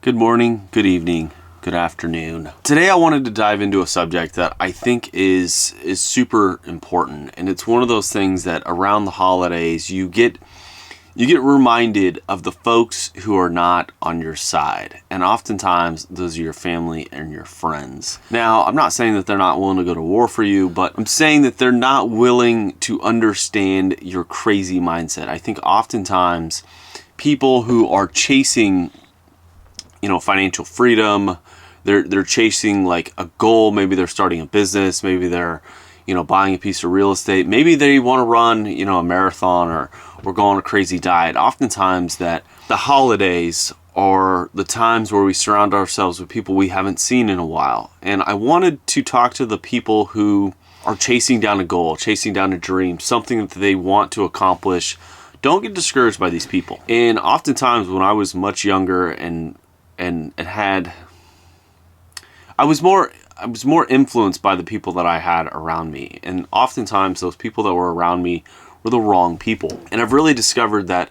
Good morning, good evening, good afternoon. Today I wanted to dive into a subject that I think is super important, and it's one of those things that around the holidays you get reminded of the folks who are not on your side, and oftentimes those are your family and your friends. Now, I'm not saying that they're not willing to go to war for you, but I'm saying that they're not willing to understand your crazy mindset. I think oftentimes people who are chasing financial freedom, they're chasing like a goal. Maybe they're starting a business, maybe they're buying a piece of real estate, maybe they want to run a marathon or go on a crazy diet. Oftentimes that the holidays are the times where we surround ourselves with people we haven't seen in a while. And I wanted to talk to the people who are chasing down a goal, chasing down a dream, something that they want to accomplish. Don't get discouraged by these people. And oftentimes when I was much younger and I was more influenced by the people that I had around me. And oftentimes those people that were around me were the wrong people. And I've really discovered that,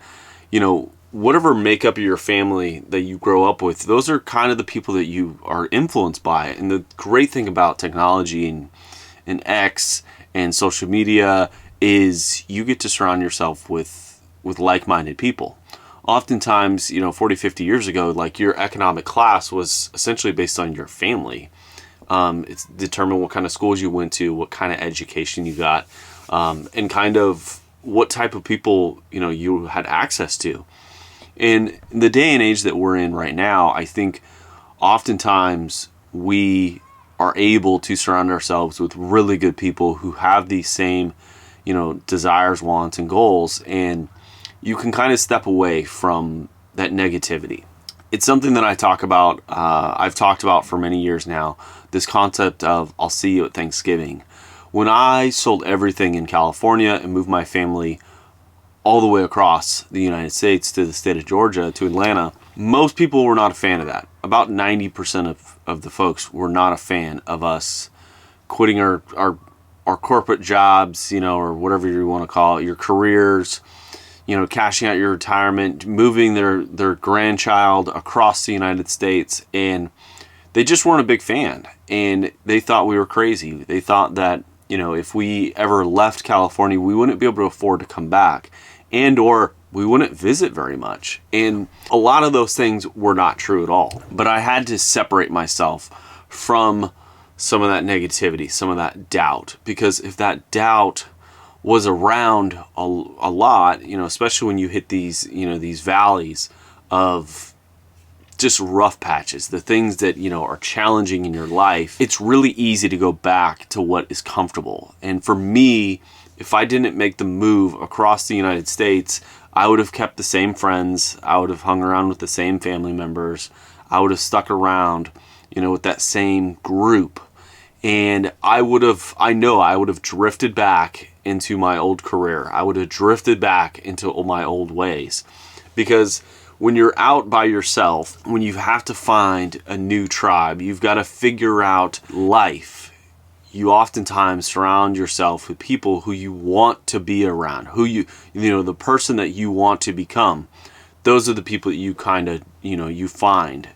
whatever makeup of your family that you grow up with, those are kind of the people that you are influenced by. And the great thing about technology and X and social media is you get to surround yourself with like-minded people. Oftentimes, 40, 50 years ago, like your economic class was essentially based on your family. It's determined what kind of schools you went to, what kind of education you got, and kind of what type of people, you had access to. And in the day and age that we're in right now, I think oftentimes we are able to surround ourselves with really good people who have these same, desires, wants, and goals. And you can kind of step away from that negativity. It's something that I talk about, I've talked about for many years now, this concept of I'll see you at Thanksgiving. When I sold everything in California and moved my family all the way across the United States to the state of Georgia, to Atlanta, most people were not a fan of that. About 90% of the folks were not a fan of us quitting our corporate jobs, or whatever you want to call it, your careers, cashing out your retirement, moving their grandchild across the United States. And they just weren't a big fan. And they thought we were crazy. They thought that, if we ever left California, we wouldn't be able to afford to come back, and or we wouldn't visit very much. And a lot of those things were not true at all. But I had to separate myself from some of that negativity, some of that doubt. Because if that doubt was around a lot, especially when you hit these, these valleys of just rough patches, the things that, are challenging in your life, it's really easy to go back to what is comfortable. And for me, if I didn't make the move across the United States, I would have kept the same friends. I would have hung around with the same family members. I would have stuck around, with that same group. And I know I would have drifted back into my old career. I would have drifted back into my old ways. Because when you're out by yourself, when you have to find a new tribe, you've got to figure out life. You oftentimes surround yourself with people who you want to be around, who the person that you want to become. Those are the people that you kind of, you find.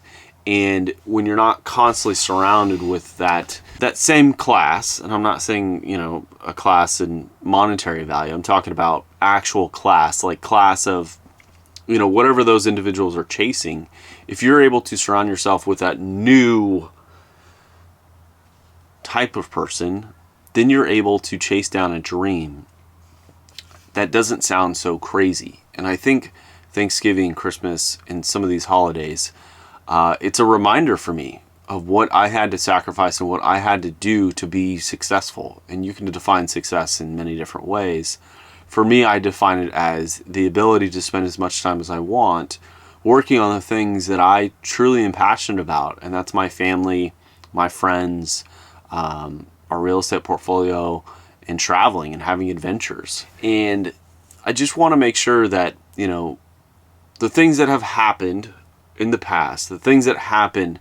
And when you're not constantly surrounded with that same class, and I'm not saying, a class in monetary value, I'm talking about actual class, like class of, whatever those individuals are chasing. If you're able to surround yourself with that new type of person, then you're able to chase down a dream that doesn't sound so crazy. And I think Thanksgiving, Christmas, and some of these holidays, it's a reminder for me of what I had to sacrifice and what I had to do to be successful. And you can define success in many different ways. For me, I define it as the ability to spend as much time as I want working on the things that I truly am passionate about. And that's my family, my friends, our real estate portfolio, and traveling and having adventures. And I just want to make sure that, the things that have happened in the past, the things that happen,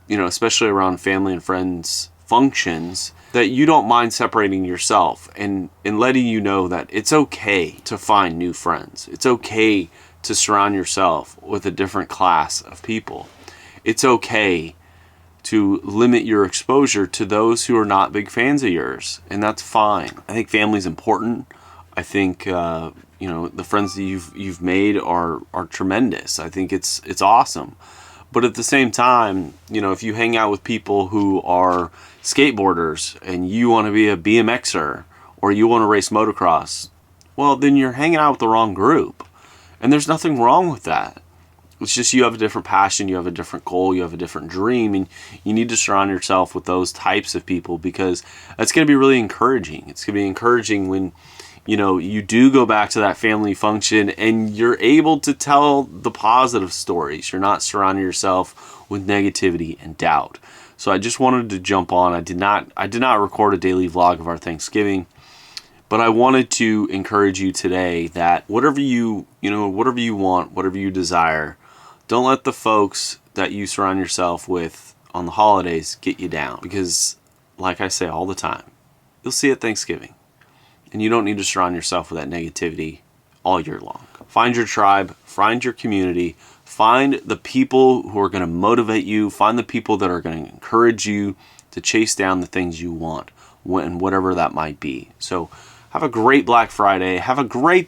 especially around family and friends functions, that you don't mind separating yourself and letting you know that it's okay to find new friends. It's okay to surround yourself with a different class of people. It's okay to limit your exposure to those who are not big fans of yours, and that's fine. I think family's important. I think the friends that you've made are tremendous. I think it's awesome. But at the same time, if you hang out with people who are skateboarders and you want to be a BMXer or you want to race motocross, well, then you're hanging out with the wrong group. And there's nothing wrong with that. It's just you have a different passion, you have a different goal, you have a different dream, and you need to surround yourself with those types of people, because that's going to be really encouraging. It's going to be encouraging when you do go back to that family function and you're able to tell the positive stories. You're not surrounding yourself with negativity and doubt. So I just wanted to jump on. I did not record a daily vlog of our Thanksgiving, but I wanted to encourage you today that whatever you want, whatever you desire, don't let the folks that you surround yourself with on the holidays get you down, because like I say all the time, you'll see at Thanksgiving. And you don't need to surround yourself with that negativity all year long. Find your tribe, find your community, find the people who are going to motivate you, find the people that are going to encourage you to chase down the things you want, whatever that might be. So have a great Black Friday. Have a great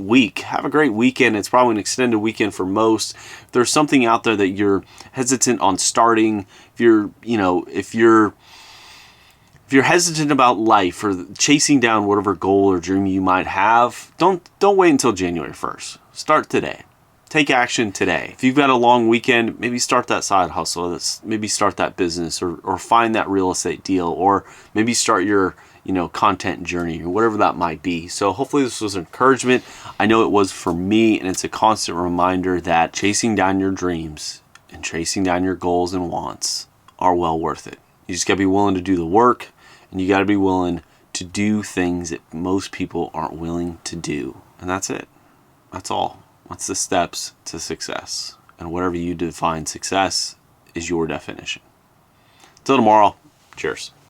week. Have a great weekend. It's probably an extended weekend for most. If there's something out there that you're hesitant on starting, if you're hesitant about life or chasing down whatever goal or dream you might have, don't wait until January 1st. Start today. Take action today. If you've got a long weekend, maybe start that side hustle. Maybe start that business or find that real estate deal, or maybe start your content journey or whatever that might be. So hopefully this was encouragement. I know it was for me, and it's a constant reminder that chasing down your dreams and chasing down your goals and wants are well worth it. You just got to be willing to do the work, and you got to be willing to do things that most people aren't willing to do. And that's it. That's all. That's the steps to success. And whatever you define success is your definition. Till tomorrow, cheers.